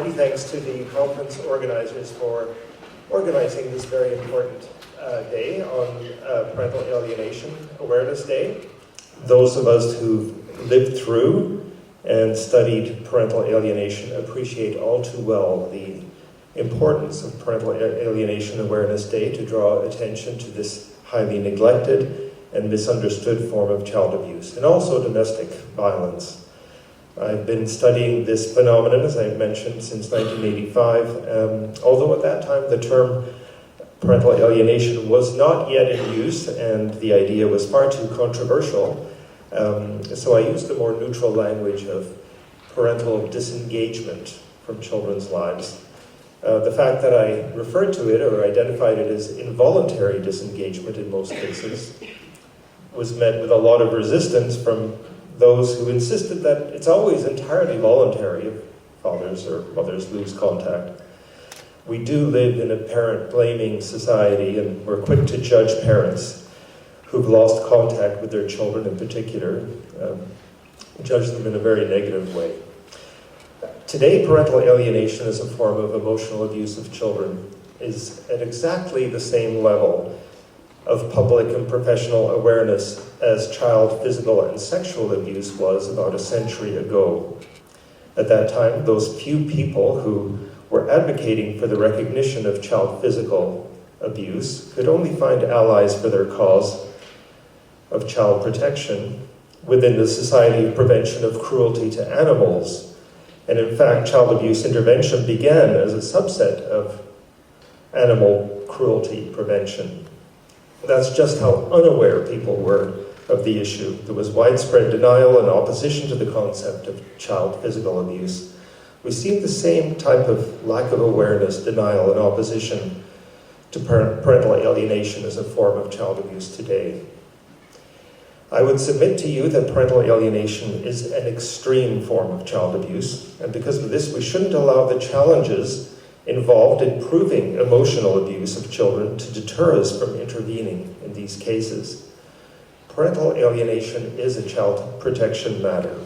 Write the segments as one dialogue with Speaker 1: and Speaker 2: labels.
Speaker 1: many thanks to the conference organizers for organizing this very important day on Parental Alienation Awareness Day. Those of us who've lived through and studied parental alienation appreciate all too well the importance of Parental Alienation Awareness Day to draw attention to this highly neglected and misunderstood form of child abuse, and also domestic violence. I've been studying this phenomenon, as I mentioned, since 1985, although at that time the term parental alienation was not yet in use and the idea was far too controversial. So I used the more neutral language of parental disengagement from children's lives. The fact that I referred to it or identified it as involuntary disengagement in most cases was met with a lot of resistance from those who insisted that it's always entirely voluntary if fathers or mothers lose contact. We do live in a parent-blaming society, and we're quick to judge parents who've lost contact with their children in particular, judge them in a very negative way. Today, parental alienation as a form of emotional abuse of children is at exactly the same level of public and professional awareness as child physical and sexual abuse was about a century ago. At that time, those few people who were advocating for the recognition of child physical abuse could only find allies for their cause of child protection within the Society of Prevention of Cruelty to Animals. And in fact, child abuse intervention began as a subset of animal cruelty prevention. That's just how unaware people were of the issue. There was widespread denial and opposition to the concept of child physical abuse. We see the same type of lack of awareness, denial, and opposition to parental alienation as a form of child abuse today. I would submit to you that parental alienation is an extreme form of child abuse, and because of this, we shouldn't allow the challenges involved in proving emotional abuse of children to deter us from intervening in these cases. Parental alienation is a child protection matter.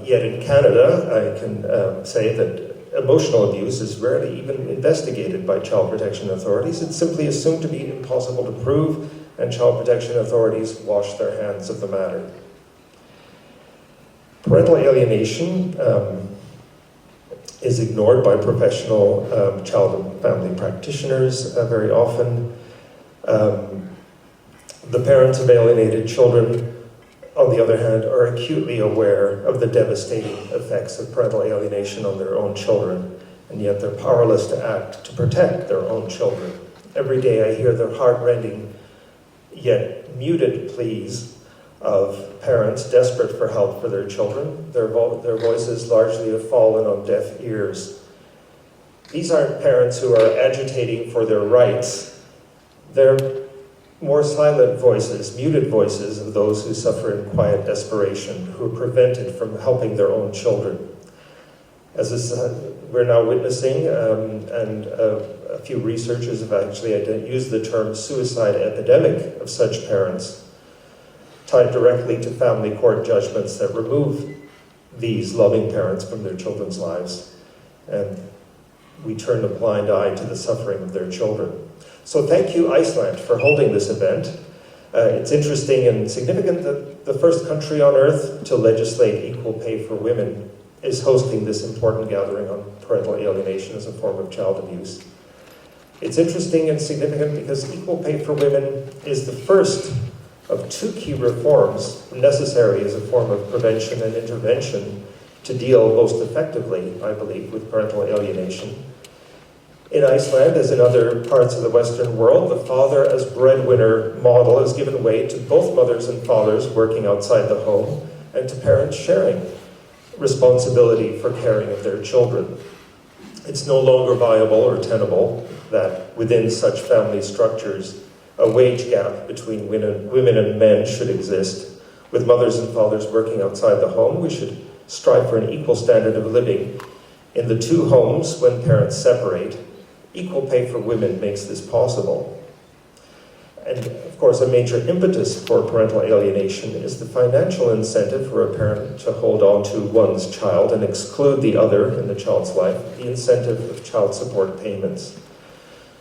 Speaker 1: Yet in Canada, I can say that emotional abuse is rarely even investigated by child protection authorities. It's simply assumed to be impossible to prove, and child protection authorities wash their hands of the matter. Parental alienation is ignored by professional child and family practitioners very often. The parents of alienated children, on the other hand, are acutely aware of the devastating effects of parental alienation on their own children, and yet they're powerless to act to protect their own children. Every day I hear the heart-rending yet muted pleas of parents desperate for help for their children. Their voices largely have fallen on deaf ears. These aren't parents who are agitating for their rights. They're more silent voices, muted voices of those who suffer in quiet desperation, who are prevented from helping their own children. As we're now witnessing, and a few researchers have actually used the term suicide epidemic of such parents, tied directly to family court judgments that remove these loving parents from their children's lives. And we turn a blind eye to the suffering of their children. So thank you, Iceland, for holding this event. It's interesting and significant that the first country on earth to legislate equal pay for women is hosting this important gathering on parental alienation as a form of child abuse. It's interesting and significant because equal pay for women is the first of two key reforms necessary as a form of prevention and intervention to deal most effectively, I believe, with parental alienation. In Iceland, as in other parts of the Western world, the father as breadwinner model has given way to both mothers and fathers working outside the home and to parents sharing responsibility for caring of their children. It's no longer viable or tenable that within such family structures, a wage gap between women and men should exist. With mothers and fathers working outside the home, we should strive for an equal standard of living. In the two homes, when parents separate, equal pay for women makes this possible. And of course, a major impetus for parental alienation is the financial incentive for a parent to hold on to one's child and exclude the other in the child's life, the incentive of child support payments.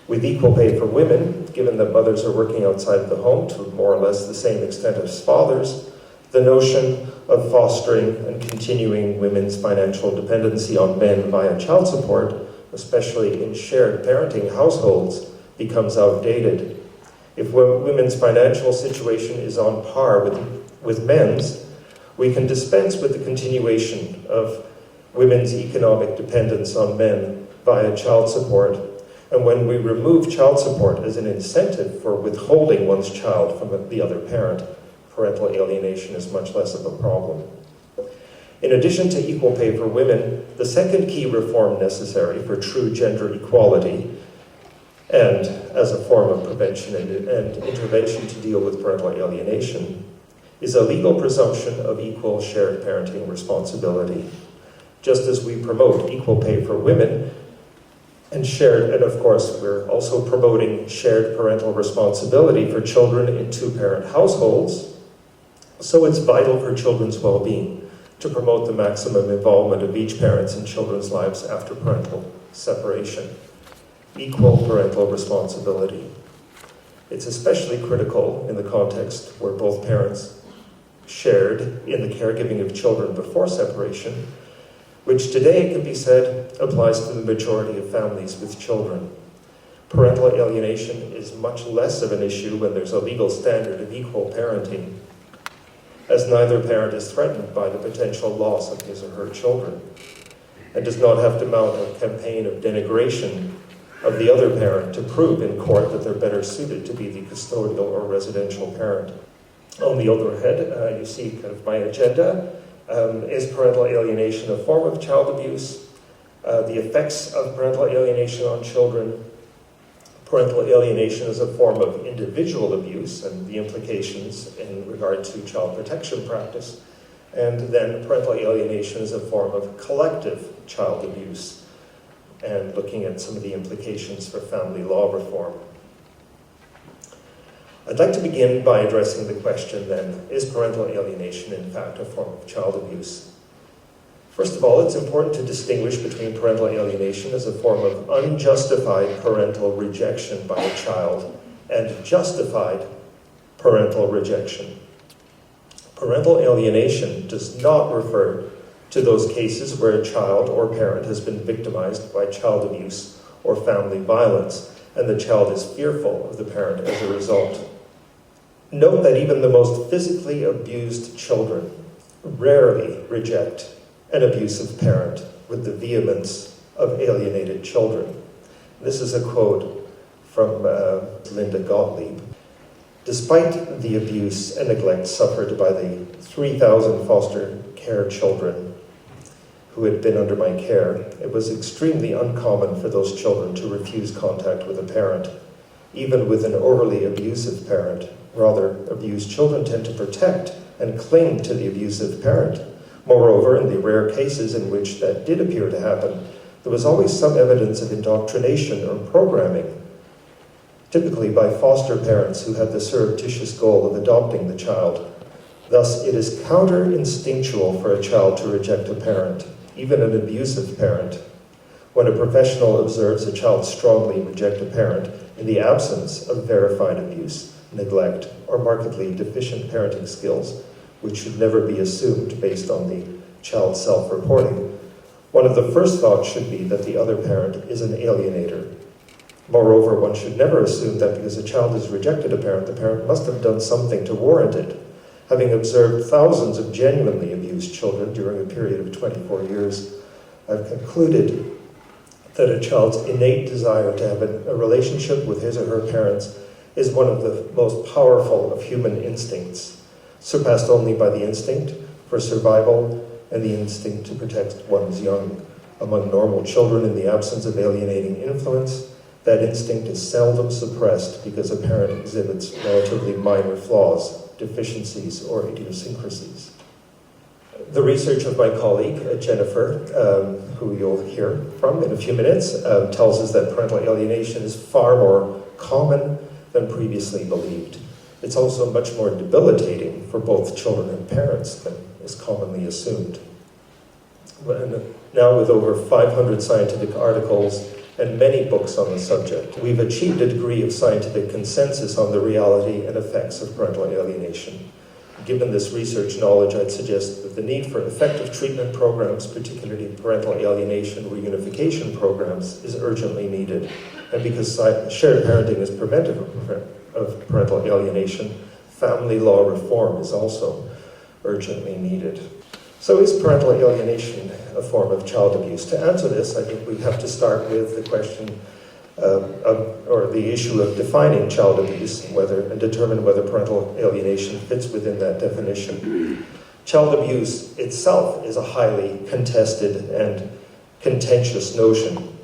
Speaker 1: With equal pay for women, given that mothers are working outside the home to more or less the same extent as fathers, the notion of fostering and continuing women's financial dependency on men via child support, especially in shared parenting households, becomes outdated. If women's financial situation is on par with men's, we can dispense with the continuation of women's economic dependence on men via child support. And when we remove child support as an incentive for withholding one's child from the other parent, parental alienation is much less of a problem. In addition to equal pay for women, the second key reform necessary for true gender equality and as a form of prevention and intervention to deal with parental alienation is a legal presumption of equal shared parenting responsibility. Just as we promote equal pay for women and of course we're also promoting shared parental responsibility for children in two-parent households, so it's vital for children's well-being to promote the maximum involvement of each parent in children's lives after parental separation. Equal parental responsibility. It's especially critical in the context where both parents shared in the caregiving of children before separation, which today can be said applies to the majority of families with children. Parental alienation is much less of an issue when there's a legal standard of equal parenting, as neither parent is threatened by the potential loss of his or her children, and does not have to mount a campaign of denigration of the other parent to prove in court that they're better suited to be the custodial or residential parent. On the other hand, you see kind of my agenda. Is parental alienation a form of child abuse? The effects of parental alienation on children. Parental alienation is a form of individual abuse and the implications in regard to child protection practice. And then parental alienation is a form of collective child abuse, and looking at some of the implications for family law reform. I'd like to begin by addressing the question then, is parental alienation in fact a form of child abuse? First of all, it's important to distinguish between parental alienation as a form of unjustified parental rejection by a child and justified parental rejection. Parental alienation does not refer to those cases where a child or parent has been victimized by child abuse or family violence, and the child is fearful of the parent as a result. Note that even the most physically abused children rarely reject an abusive parent with the vehemence of alienated children. This is a quote from Linda Gottlieb. Despite the abuse and neglect suffered by the 3,000 foster care children who had been under my care, it was extremely uncommon for those children to refuse contact with a parent, even with an overly abusive parent. Rather, abused children tend to protect and cling to the abusive parent. Moreover, in the rare cases in which that did appear to happen, there was always some evidence of indoctrination or programming, typically by foster parents who had the surreptitious goal of adopting the child. Thus, it is counter-instinctual for a child to reject a parent, even an abusive parent. When a professional observes a child strongly reject a parent in the absence of verified abuse, neglect, or markedly deficient parenting skills, which should never be assumed based on the child's self-reporting, one of the first thoughts should be that the other parent is an alienator. Moreover, one should never assume that because a child has rejected a parent, the parent must have done something to warrant it. Having observed thousands of genuinely abused children during a period of 24 years, I've concluded that a child's innate desire to have a relationship with his or her parents is one of the most powerful of human instincts, surpassed only by the instinct for survival and the instinct to protect one's young. Among normal children, in the absence of alienating influence, that instinct is seldom suppressed because a parent exhibits relatively minor flaws, deficiencies, or idiosyncrasies. The research of my colleague, Jennifer, who you'll hear from in a few minutes, tells us that parental alienation is far more common than previously believed. It's also much more debilitating for both children and parents than is commonly assumed. And now, with over 500 scientific articles and many books on the subject, we've achieved a degree of scientific consensus on the reality and effects of parental alienation. Given this research knowledge, I'd suggest that the need for effective treatment programs, particularly parental alienation reunification programs, is urgently needed. And because shared parenting is preventive of parental alienation, family law reform is also urgently needed. So is parental alienation a form of child abuse? To answer this, I think we have to start with the question or the issue of defining child abuse and determine whether parental alienation fits within that definition. Child abuse itself is a highly contested and contentious notion,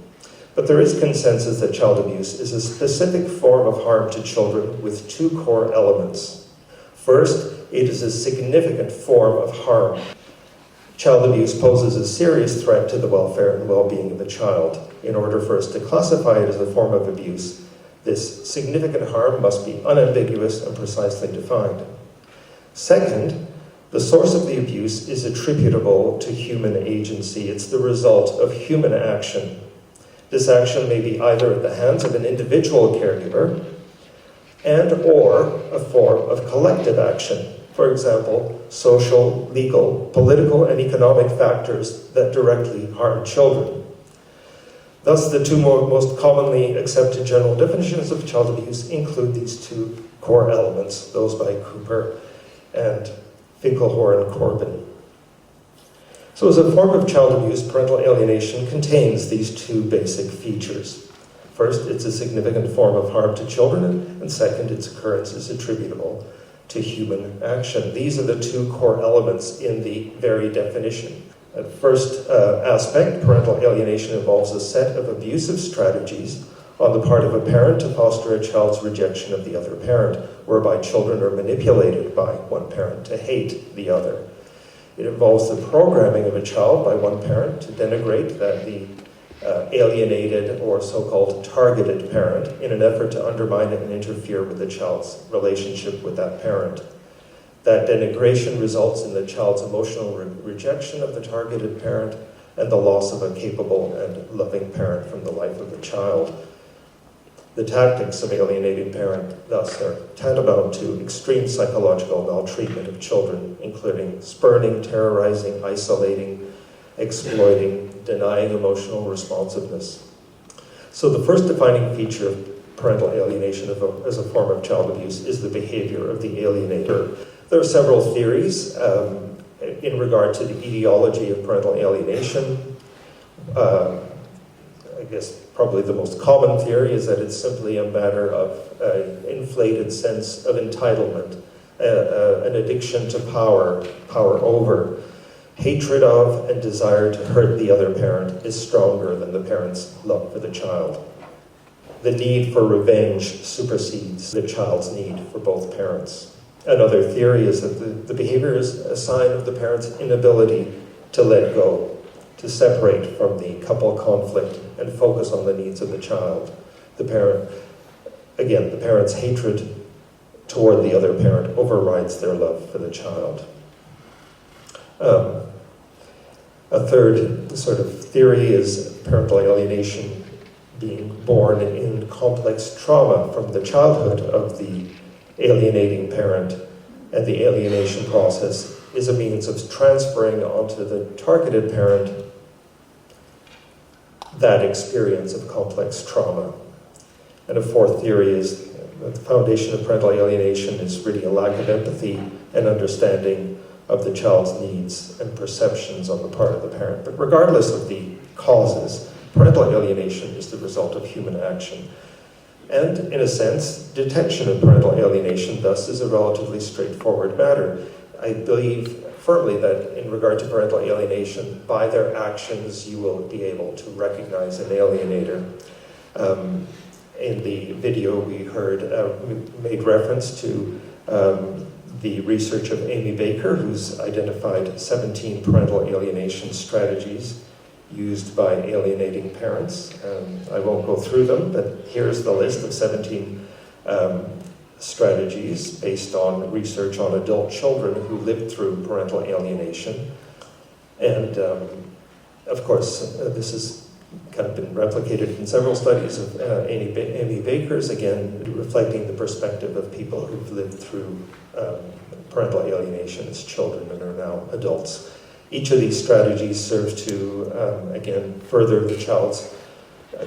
Speaker 1: but there is consensus that child abuse is a specific form of harm to children with two core elements. First, it is a significant form of harm. Child abuse poses a serious threat to the welfare and well-being of the child. In order for us to classify it as a form of abuse, this significant harm must be unambiguous and precisely defined. Second, the source of the abuse is attributable to human agency. It's the result of human action. This action may be either at the hands of an individual caregiver and or a form of collective action. For example, social, legal, political, and economic factors that directly harm children. Thus, the two most commonly accepted general definitions of child abuse include these two core elements, those by Cooper and Finkelhor-Corbin. So as a form of child abuse, parental alienation contains these two basic features. First, it's a significant form of harm to children, and second, its occurrence is attributable to human action. These are the two core elements in the very definition. At first aspect, parental alienation involves a set of abusive strategies on the part of a parent to foster a child's rejection of the other parent, whereby children are manipulated by one parent to hate the other. It involves the programming of a child by one parent to denigrate the alienated or so-called targeted parent in an effort to undermine and interfere with the child's relationship with that parent. That denigration results in the child's emotional rejection of the targeted parent and the loss of a capable and loving parent from the life of the child. The tactics of alienating parent, thus, are tantamount to extreme psychological maltreatment of children, including spurning, terrorizing, isolating, exploiting, denying emotional responsiveness. So the first defining feature of parental alienation as a form of child abuse is the behavior of the alienator. There are several theories in regard to the etiology of parental alienation. I guess probably the most common theory is that it's simply a matter of an inflated sense of entitlement, an addiction to power over. Hatred of and desire to hurt the other parent is stronger than the parent's love for the child. The need for revenge supersedes the child's need for both parents. Another theory is that the behavior is a sign of the parent's inability to let go, to separate from the couple conflict and focus on the needs of the child. The parent's hatred toward the other parent overrides their love for the child. A third sort of theory is parental alienation being born in complex trauma from the childhood of the alienating parent, and the alienation process is a means of transferring onto the targeted parent that experience of complex trauma. And a fourth theory is that the foundation of parental alienation is really a lack of empathy and understanding of the child's needs and perceptions on the part of the parent. But regardless of the causes, parental alienation is the result of human action. And, in a sense, detection of parental alienation, thus, is a relatively straightforward matter. I believe firmly that in regard to parental alienation, by their actions, you will be able to recognize an alienator. In the video we heard, made reference to the research of Amy Baker, who's identified 17 parental alienation strategies used by alienating parents. I won't go through them, but here's the list of 17 strategies based on research on adult children who lived through parental alienation. And of course, this has kind of been replicated in several studies of Amy Baker's, again, reflecting the perspective of people who've lived through parental alienation as children and are now adults. Each of these strategies serves to, again, further the child's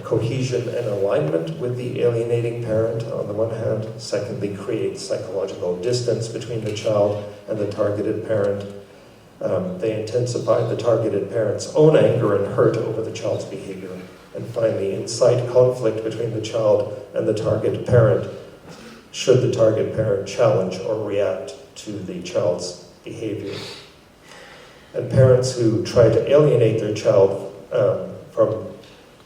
Speaker 1: cohesion and alignment with the alienating parent on the one hand. Secondly, create psychological distance between the child and the targeted parent. They intensify the targeted parent's own anger and hurt over the child's behavior. And finally, incite conflict between the child and the target parent should the target parent challenge or react to the child's behavior. And parents who try to alienate their child from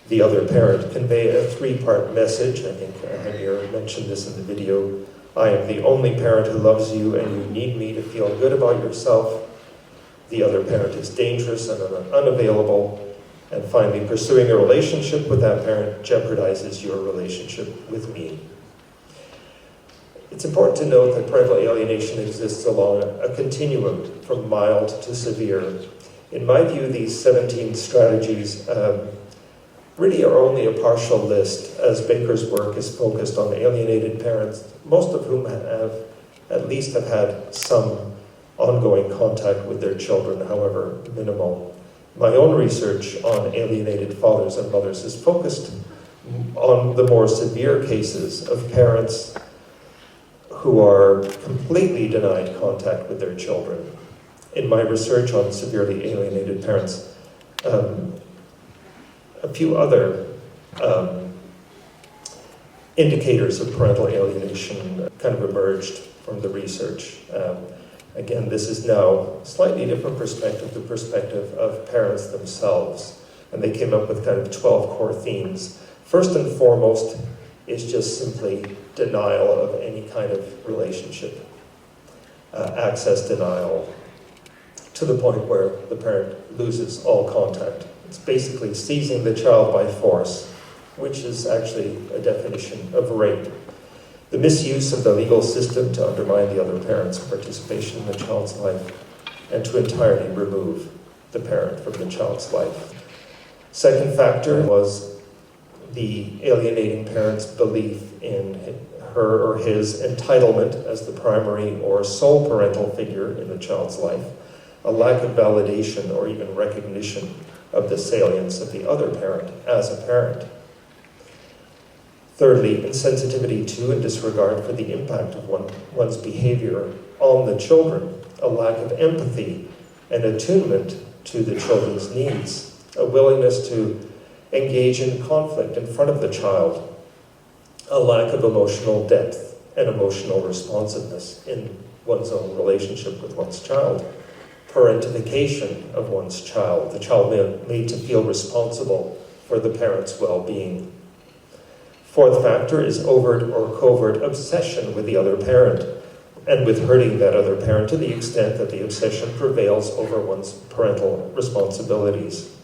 Speaker 1: the other parent convey a three-part message. I think Hamir mentioned this in the video. I am the only parent who loves you and you need me to feel good about yourself. The other parent is dangerous and unavailable. And finally, pursuing a relationship with that parent jeopardizes your relationship with me. It's important to note that parental alienation exists along a continuum from mild to severe. In my view, these 17 strategies really are only a partial list, as Baker's work is focused on alienated parents, most of whom at least have had some ongoing contact with their children, however minimal. My own research on alienated fathers and mothers is focused on the more severe cases of parents who are completely denied contact with their children. In my research on severely alienated parents, a few other indicators of parental alienation kind of emerged from the research. Again, this is now a slightly different perspective, the perspective of parents themselves. And they came up with kind of 12 core themes. First and foremost is just simply denial of any kind of relationship. Access denial, to the point where the parent loses all contact. It's basically seizing the child by force, which is actually a definition of rape. The misuse of the legal system to undermine the other parent's participation in the child's life and to entirely remove the parent from the child's life. Second factor was the alienating parent's belief in her or his entitlement as the primary or sole parental figure in the child's life, a lack of validation or even recognition of the salience of the other parent as a parent. Thirdly, insensitivity to and disregard for the impact of one's behavior on the children, a lack of empathy and attunement to the children's needs, a willingness to engage in conflict in front of the child, a lack of emotional depth and emotional responsiveness in one's own relationship with one's child, parentification of one's child, the child made to feel responsible for the parent's well-being. Fourth factor is overt or covert obsession with the other parent, and with hurting that other parent to the extent that the obsession prevails over one's parental responsibilities.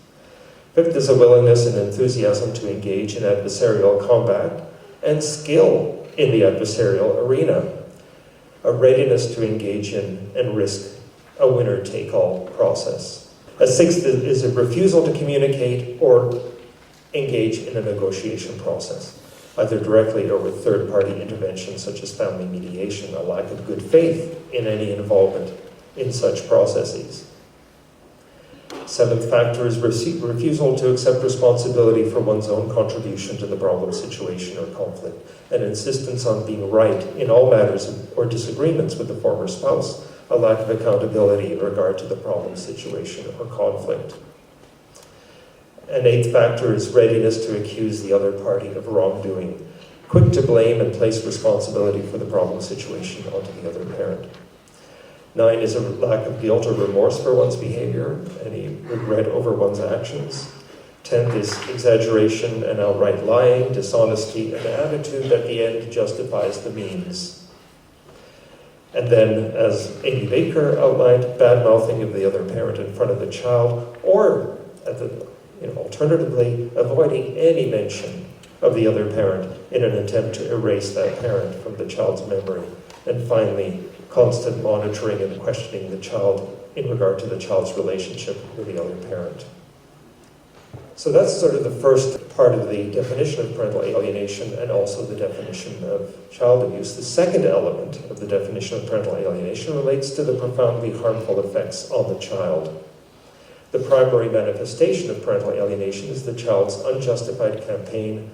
Speaker 1: Fifth is a willingness and enthusiasm to engage in adversarial combat and skill in the adversarial arena, a readiness to engage in and risk a winner-take-all process. A sixth is a refusal to communicate or engage in a negotiation process, either directly or with third-party intervention such as family mediation, a lack of good faith in any involvement in such processes. Seventh factor is refusal to accept responsibility for one's own contribution to the problem, situation, or conflict, an insistence on being right in all matters or disagreements with the former spouse, a lack of accountability in regard to the problem, situation, or conflict. An eighth factor is readiness to accuse the other party of wrongdoing, quick to blame and place responsibility for the problem situation onto the other parent. 9 is a lack of guilt or remorse for one's behavior, any regret over one's actions. 10th is exaggeration and outright lying, dishonesty, and an attitude that the end justifies the means. And then, as Amy Baker outlined, bad-mouthing of the other parent in front of the child, or alternatively, avoiding any mention of the other parent in an attempt to erase that parent from the child's memory. And finally, constant monitoring and questioning the child in regard to the child's relationship with the other parent. So that's sort of the first part of the definition of parental alienation and also the definition of child abuse. The second element of the definition of parental alienation relates to the profoundly harmful effects on the child. The primary manifestation of parental alienation is the child's unjustified campaign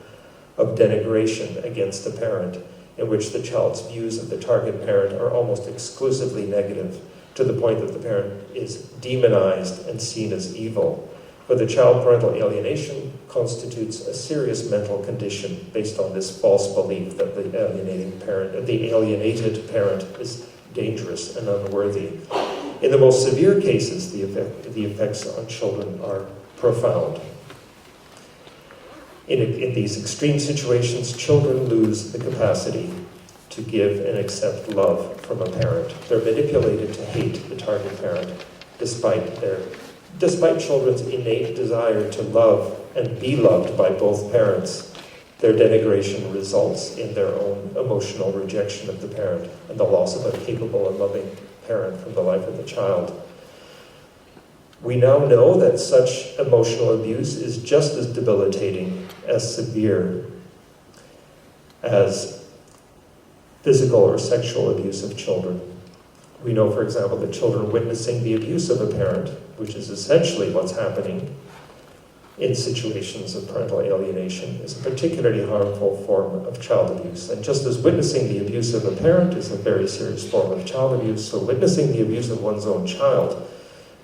Speaker 1: of denigration against the parent, in which the child's views of the target parent are almost exclusively negative, to the point that the parent is demonized and seen as evil. For the child, parental alienation constitutes a serious mental condition based on this false belief that the alienated parent is dangerous and unworthy. In the most severe cases, the effects on children are profound. In these extreme situations, children lose the capacity to give and accept love from a parent. They're manipulated to hate the target parent, despite children's innate desire to love and be loved by both parents. Their denigration results in their own emotional rejection of the parent and the loss of a capable and loving parent from the life of the child. We now know that such emotional abuse is just as debilitating, as severe as physical or sexual abuse of children. We know, for example, that children witnessing the abuse of a parent, which is essentially what's happening in situations of parental alienation, is a particularly harmful form of child abuse. And just as witnessing the abuse of a parent is a very serious form of child abuse, so witnessing the abuse of one's own child,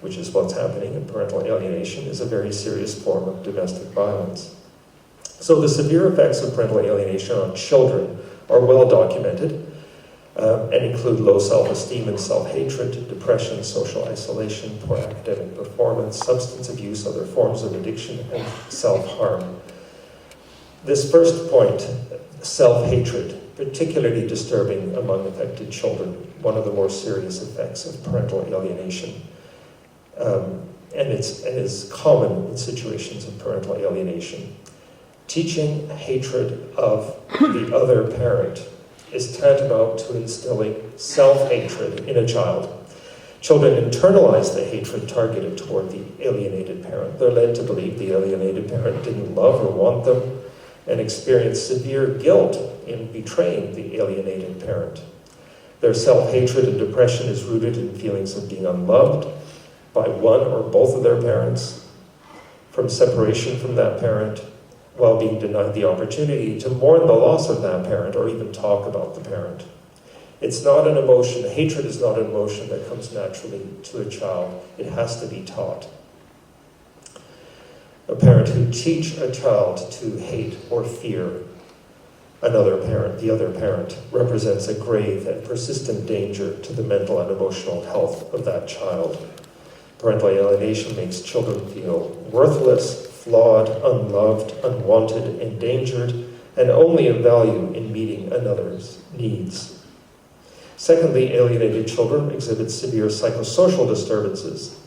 Speaker 1: which is what's happening in parental alienation, is a very serious form of domestic violence. So the severe effects of parental alienation on children are well documented, and include low self-esteem and self-hatred, depression, social isolation, poor academic performance, substance abuse, other forms of addiction, and self-harm. This first point, self-hatred, particularly disturbing among affected children, one of the more serious effects of parental alienation. And is common in situations of parental alienation. Teaching hatred of the other parent is tantamount to instilling self-hatred in a child. Children internalize the hatred targeted toward the alienated parent. They're led to believe the alienated parent didn't love or want them, and experience severe guilt in betraying the alienated parent. Their self-hatred and depression is rooted in feelings of being unloved by one or both of their parents, from separation from that parent, while being denied the opportunity to mourn the loss of that parent or even talk about the parent. It's not an emotion, hatred is not an emotion that comes naturally to a child. It has to be taught. A parent who teach a child to hate or fear another parent, the other parent, represents a grave and persistent danger to the mental and emotional health of that child. Parental alienation makes children feel worthless, flawed, unloved, unwanted, endangered, and only of value in meeting another's needs. Secondly, alienated children exhibit severe psychosocial disturbances.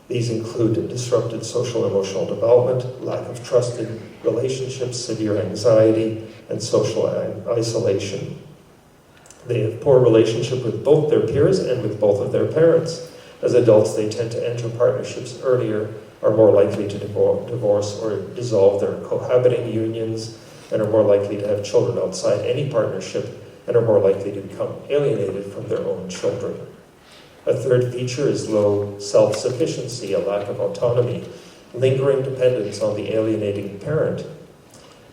Speaker 1: These include disrupted social emotional development, lack of trust in relationships, severe anxiety, and social isolation. They have poor relationship with both their peers and with both of their parents. As adults, they tend to enter partnerships earlier, are more likely to divorce or dissolve their cohabiting unions, and are more likely to have children outside any partnership, and are more likely to become alienated from their own children. A third feature is low self-sufficiency, a lack of autonomy, lingering dependence on the alienating parent.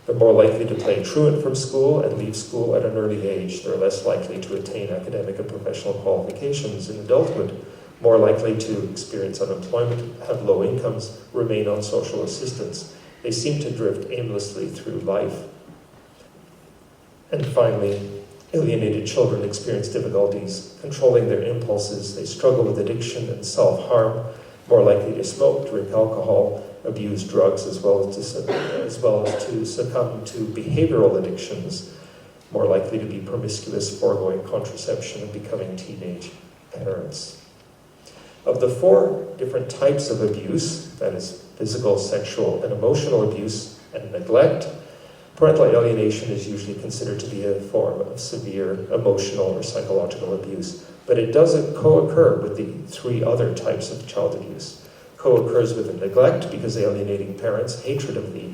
Speaker 1: They're more likely to play truant from school and leave school at an early age. They're less likely to attain academic and professional qualifications in adulthood, more likely to experience unemployment, have low incomes, remain on social assistance. They seem to drift aimlessly through life. And finally, alienated children experience difficulties controlling their impulses. They struggle with addiction and self-harm, more likely to smoke, drink alcohol, abuse drugs, as well as to succumb to behavioral addictions, more likely to be promiscuous, foregoing contraception, and becoming teenage parents. Of the 4 different types of abuse, that is physical, sexual, and emotional abuse and neglect, Parental alienation is usually considered to be a form of severe emotional or psychological abuse, but it doesn't co-occur with the three other types of child abuse. Co-occurs with neglect because alienating parents' hatred of the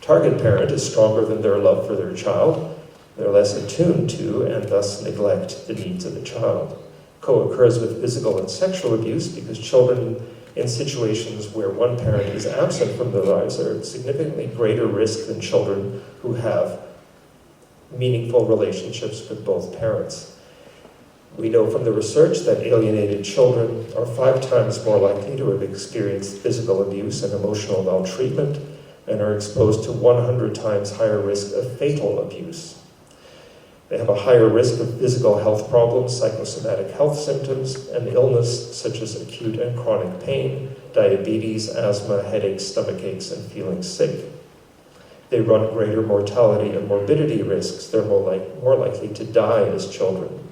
Speaker 1: target parent is stronger than their love for their child. They're less attuned to and thus neglect the needs of the child. Co-occurs with physical and sexual abuse because children in situations where one parent is absent from their lives are at significantly greater risk than children who have meaningful relationships with both parents. We know from the research that alienated children are 5 times more likely to have experienced physical abuse and emotional maltreatment and are exposed to 100 times higher risk of fatal abuse. They have a higher risk of physical health problems, psychosomatic health symptoms, and illness such as acute and chronic pain, diabetes, asthma, headaches, stomach aches, and feeling sick. They run greater mortality and morbidity risks. They're more likely to die as children.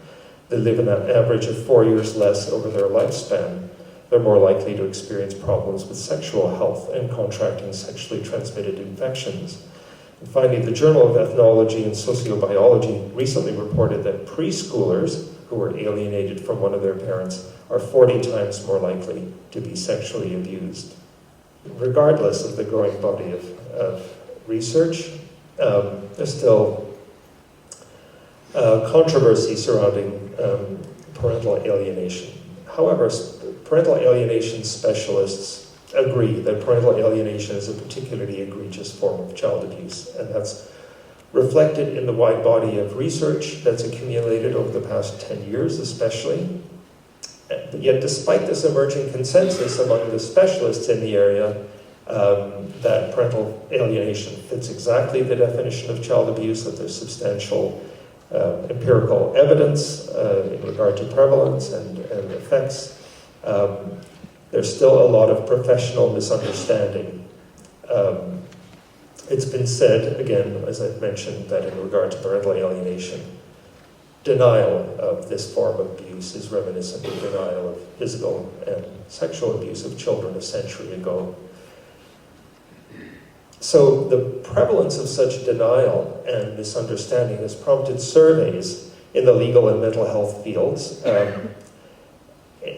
Speaker 1: They live an average of 4 years less over their lifespan. They're more likely to experience problems with sexual health and contracting sexually transmitted infections. And finally, the Journal of Ethnology and Sociobiology recently reported that preschoolers who were alienated from one of their parents are 40 times more likely to be sexually abused. Regardless of the growing body of research, there's still controversy surrounding parental alienation. However, parental alienation specialists agree that parental alienation is a particularly egregious form of child abuse, and that's reflected in the wide body of research that's accumulated over the past 10 years especially. But yet, despite this emerging consensus among the specialists in the area that parental alienation fits exactly the definition of child abuse, that there's substantial empirical evidence in regard to prevalence and effects, there's still a lot of professional misunderstanding. It's been said, again, as I've mentioned, that in regard to parental alienation, denial of this form of abuse is reminiscent of denial of physical and sexual abuse of children a century ago. So the prevalence of such denial and misunderstanding has prompted surveys in the legal and mental health fields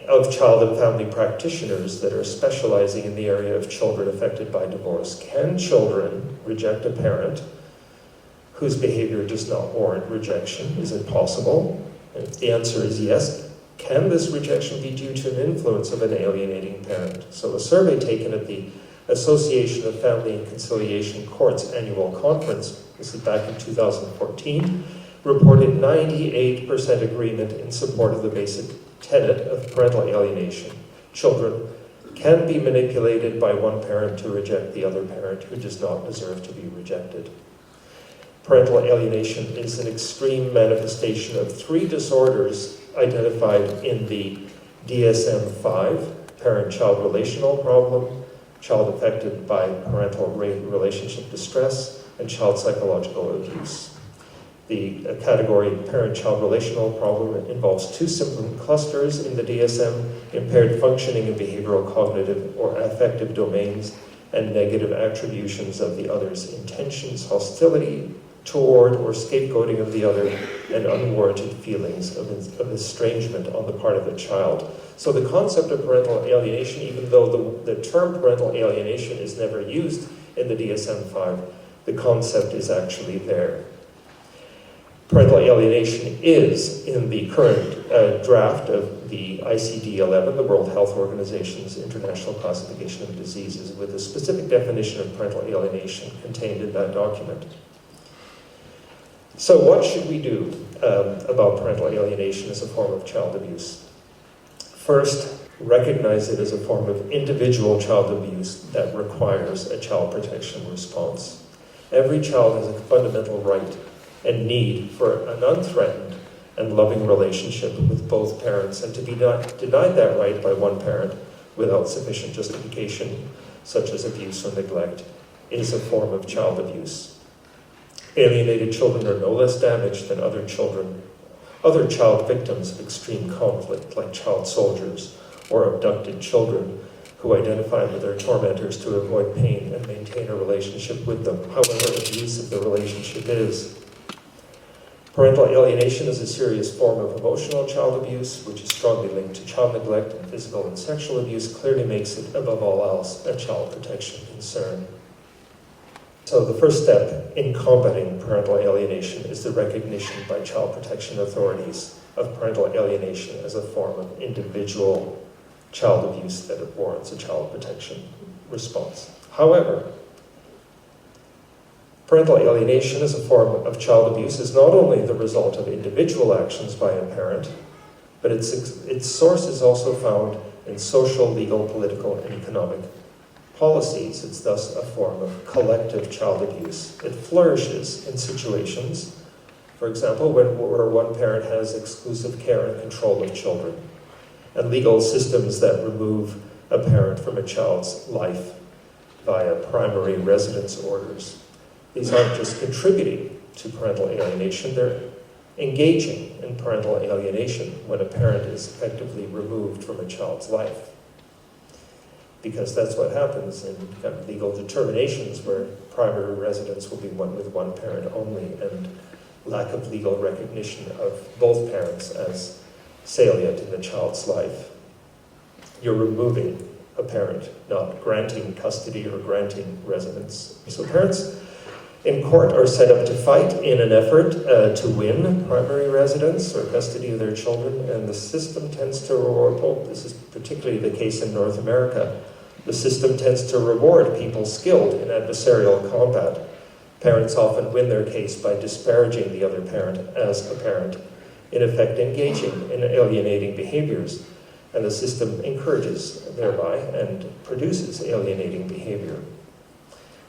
Speaker 1: of child and family practitioners that are specializing in the area of children affected by divorce. Can children reject a parent whose behavior does not warrant rejection? Is it possible? And the answer is yes. Can this rejection be due to an influence of an alienating parent? So a survey taken at the Association of Family and Conciliation Courts annual conference, this is back in 2014, reported 98% agreement in support of the basic tenet of parental alienation. Children can be manipulated by one parent to reject the other parent who does not deserve to be rejected. Parental alienation is an extreme manifestation of 3 disorders identified in the DSM-5, parent-child relational problem, child affected by parental relationship distress, and child psychological abuse. The category parent-child relational problem involves 2 symptom clusters in the DSM: impaired functioning in behavioral, cognitive, or affective domains, and negative attributions of the other's intentions, hostility toward or scapegoating of the other, and unwarranted feelings of estrangement on the part of the child. So the concept of parental alienation, even though the term parental alienation is never used in the DSM-5, the concept is actually there. Parental alienation is in the current draft of the ICD-11, the World Health Organization's International Classification of Diseases, with a specific definition of parental alienation contained in that document. So what should we do about parental alienation as a form of child abuse? First, recognize it as a form of individual child abuse that requires a child protection response. Every child has a fundamental right and need for an unthreatened and loving relationship with both parents, and to be denied that right by one parent without sufficient justification, such as abuse or neglect, is a form of child abuse. Alienated children are no less damaged than other child victims of extreme conflict, like child soldiers or abducted children who identify with their tormentors to avoid pain and maintain a relationship with them, however abusive the relationship is. Parental alienation is a serious form of emotional child abuse, which is strongly linked to child neglect, and physical and sexual abuse clearly makes it, above all else, a child protection concern. So the first step in combating parental alienation is the recognition by child protection authorities of parental alienation as a form of individual child abuse that it warrants a child protection response. However, parental alienation as a form of child abuse is not only the result of individual actions by a parent, but its source is also found in social, legal, political, and economic policies. It's thus a form of collective child abuse. It flourishes in situations, for example, where one parent has exclusive care and control of children, and legal systems that remove a parent from a child's life via primary residence orders. These aren't just contributing to parental alienation, they're engaging in parental alienation when a parent is effectively removed from a child's life. Because that's what happens in kind of legal determinations where primary residence will be with one parent only, and lack of legal recognition of both parents as salient in the child's life. You're removing a parent, not granting custody or granting residence. So parents in court are set up to fight in an effort to win primary residence or custody of their children, and the system tends to reward, this is particularly the case in North America, the system tends to reward people skilled in adversarial combat. Parents often win their case by disparaging the other parent as a parent, in effect engaging in alienating behaviors, and the system encourages thereby and produces alienating behavior.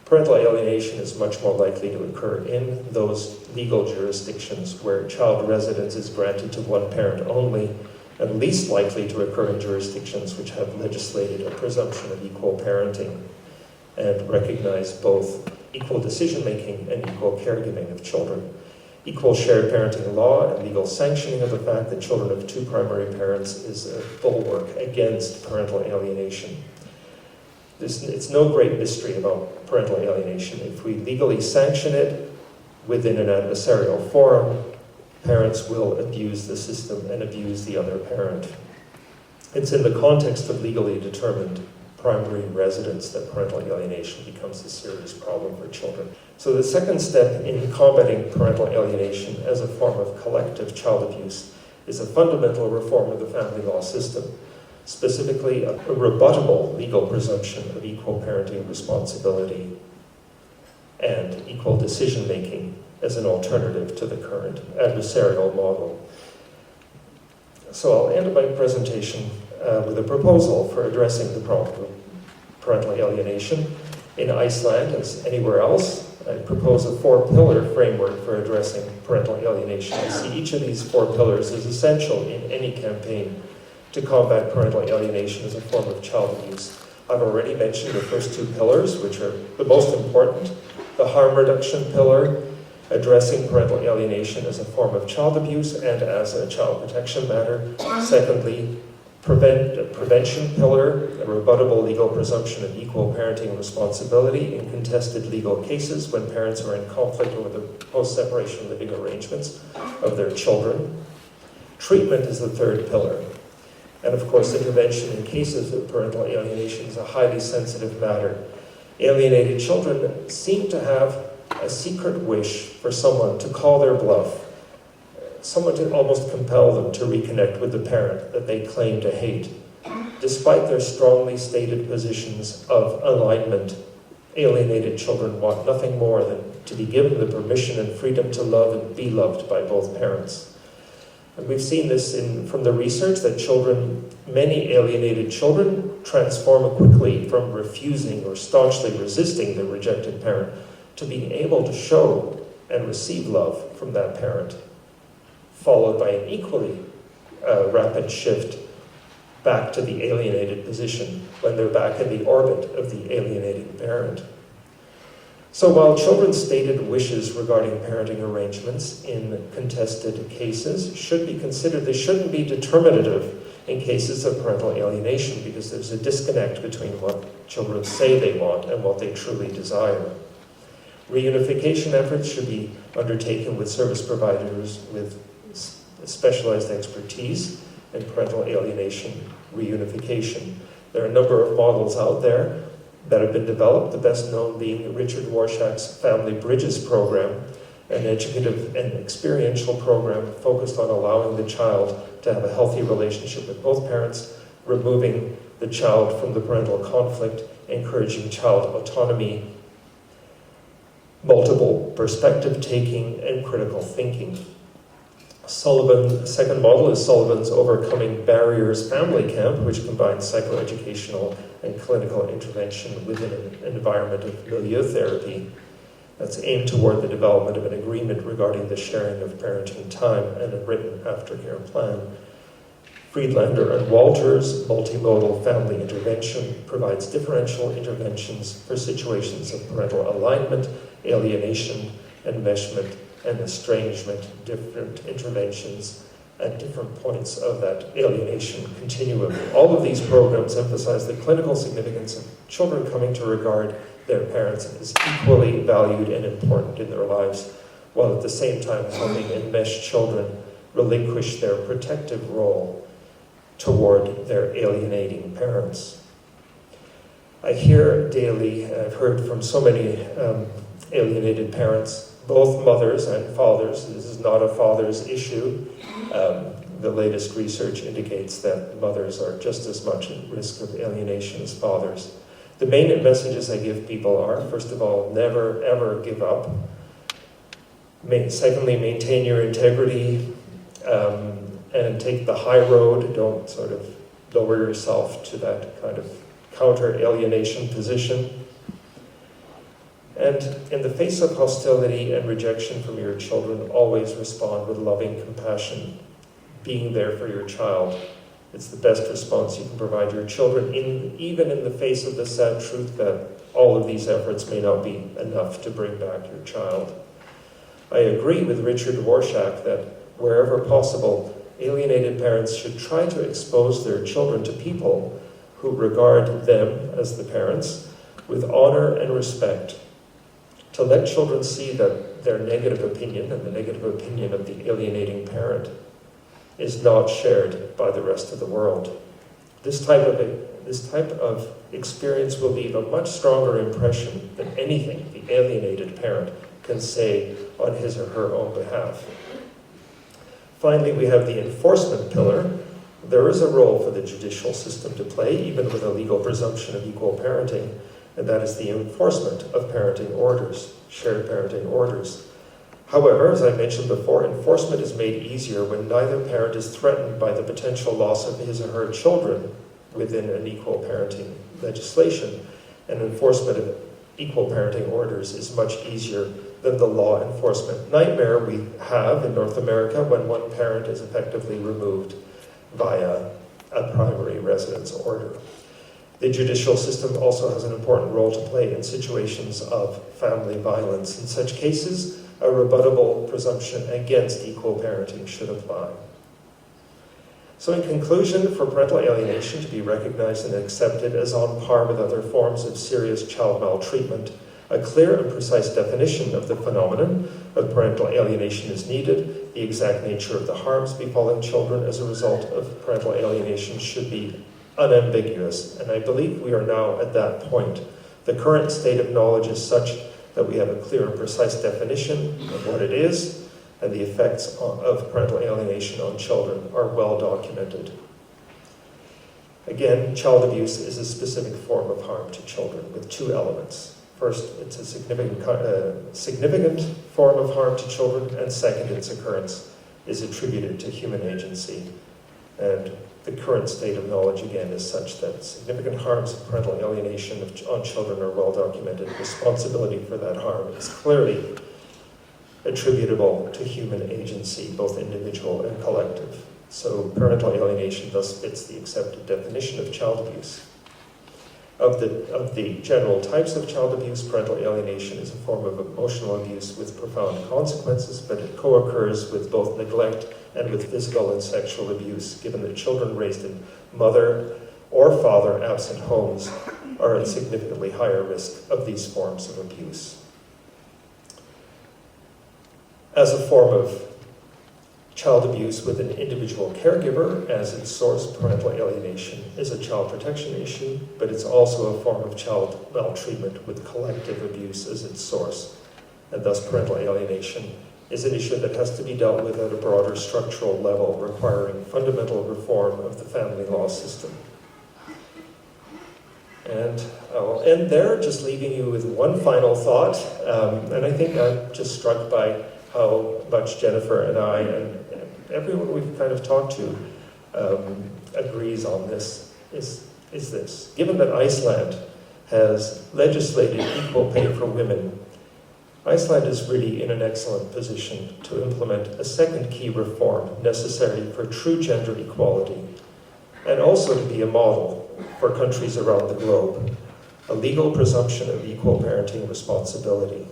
Speaker 1: Parental alienation is much more likely to occur in those legal jurisdictions where child residence is granted to one parent only, and least likely to occur in jurisdictions which have legislated a presumption of equal parenting and recognize both equal decision-making and equal caregiving of children. Equal shared parenting law and legal sanctioning of the fact that children of two primary parents is a bulwark against parental alienation. It's no great mystery about parental alienation. If we legally sanction it within an adversarial forum, parents will abuse the system and abuse the other parent. It's in the context of legally determined primary residence that parental alienation becomes a serious problem for children. So the second step in combating parental alienation as a form of collective child abuse is a fundamental reform of the family law system, specifically a rebuttable legal presumption of equal parenting responsibility and equal decision-making as an alternative to the current adversarial model. So I'll end my presentation with a proposal for addressing the problem of parental alienation. In Iceland, as anywhere else, I propose a 4-pillar framework for addressing parental alienation. I see each of these 4 pillars as essential in any campaign to combat parental alienation as a form of child abuse. I've already mentioned the first 2 pillars, which are the most important. The harm reduction pillar, addressing parental alienation as a form of child abuse and as a child protection matter. Secondly, prevention pillar, a rebuttable legal presumption of equal parenting responsibility in contested legal cases when parents are in conflict over the post-separation living arrangements of their children. Treatment is the third pillar. And of course, intervention in cases of parental alienation is a highly sensitive matter. Alienated children seem to have a secret wish for someone to call their bluff, someone to almost compel them to reconnect with the parent that they claim to hate. Despite their strongly stated positions of alignment, alienated children want nothing more than to be given the permission and freedom to love and be loved by both parents. And we've seen this from the research that many alienated children transform quickly from refusing or staunchly resisting the rejected parent to being able to show and receive love from that parent, followed by an equally rapid shift back to the alienated position when they're back in the orbit of the alienated parent. So while children's stated wishes regarding parenting arrangements in contested cases should be considered, they shouldn't be determinative in cases of parental alienation, because there's a disconnect between what children say they want and what they truly desire. Reunification efforts should be undertaken with service providers with specialized expertise in parental alienation reunification. There are a number of models out there that have been developed, the best known being Richard Warshak's Family Bridges program, an educative and experiential program focused on allowing the child to have a healthy relationship with both parents, removing the child from the parental conflict, encouraging child autonomy, multiple perspective taking, and critical thinking. The second model is Sullivan's Overcoming Barriers Family Camp, which combines psychoeducational and clinical intervention within an environment of milieu therapy that's aimed toward the development of an agreement regarding the sharing of parenting time and a written aftercare plan. Friedlander and Walters' multimodal family intervention provides differential interventions for situations of parental alignment, alienation, enmeshment, and estrangement, different interventions at different points of that alienation continuum. All of these programs emphasize the clinical significance of children coming to regard their parents as equally valued and important in their lives, while at the same time helping enmeshed children relinquish their protective role toward their alienating parents. I hear daily, and I've heard from so many alienated parents, both mothers and fathers. This is not a father's issue. The latest research indicates that mothers are just as much at risk of alienation as fathers. The main messages I give people are, first of all, never ever give up. Secondly, maintain your integrity and take the high road. Don't sort of lower yourself to that kind of counter-alienation position. And in the face of hostility and rejection from your children, always respond with loving compassion, being there for your child. It's the best response you can provide your children, even in the face of the sad truth that all of these efforts may not be enough to bring back your child. I agree with Richard Warshak that wherever possible, alienated parents should try to expose their children to people who regard them as the parents with honor and respect, to let children see that their negative opinion and the negative opinion of the alienating parent is not shared by the rest of the world. This type of experience will leave a much stronger impression than anything the alienated parent can say on his or her own behalf. Finally, we have the enforcement pillar. There is a role for the judicial system to play, even with a legal presumption of equal parenting, and that is the enforcement of parenting orders, shared parenting orders. However, as I mentioned before, enforcement is made easier when neither parent is threatened by the potential loss of his or her children within an equal parenting legislation. And enforcement of equal parenting orders is much easier than the law enforcement nightmare we have in North America when one parent is effectively removed via a primary residence order. The judicial system also has an important role to play in situations of family violence. In such cases, a rebuttable presumption against equal parenting should apply. So in conclusion, for parental alienation to be recognized and accepted as on par with other forms of serious child maltreatment, a clear and precise definition of the phenomenon of parental alienation is needed. The exact nature of the harms befalling children as a result of parental alienation should be unambiguous, and I believe we are now at that point. The current state of knowledge is such that we have a clear and precise definition of what it is, and the effects of parental alienation on children are well documented. Again, child abuse is a specific form of harm to children with two elements. First, it's a significant form of harm to children, and second, its occurrence is attributed to human agency. And the current state of knowledge, again, is such that significant harms of parental alienation on children are well documented. Responsibility for that harm is clearly attributable to human agency, both individual and collective. So parental alienation thus fits the accepted definition of child abuse. Of the general types of child abuse, parental alienation is a form of emotional abuse with profound consequences, but it co-occurs with both neglect and with physical and sexual abuse, given that children raised in mother or father absent homes are at significantly higher risk of these forms of abuse. As a form of child abuse with an individual caregiver as its source, parental alienation is a child protection issue, but it's also a form of child maltreatment with collective abuse as its source. And thus parental alienation is an issue that has to be dealt with at a broader structural level, requiring fundamental reform of the family law system. And I will end there, just leaving you with one final thought. And I think I'm just struck by how much Jennifer and I and everyone we've kind of talked to agrees on this, is this. Given that Iceland has legislated equal pay for women, Iceland is really in an excellent position to implement a second key reform necessary for true gender equality, and also to be a model for countries around the globe, a legal presumption of equal parenting responsibility.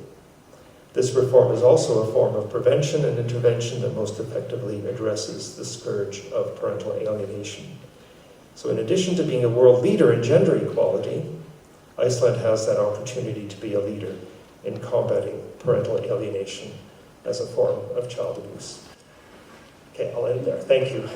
Speaker 1: This reform is also a form of prevention and intervention that most effectively addresses the scourge of parental alienation. So in addition to being a world leader in gender equality, Iceland has that opportunity to be a leader in combating parental alienation as a form of child abuse. Okay, I'll end there. Thank you.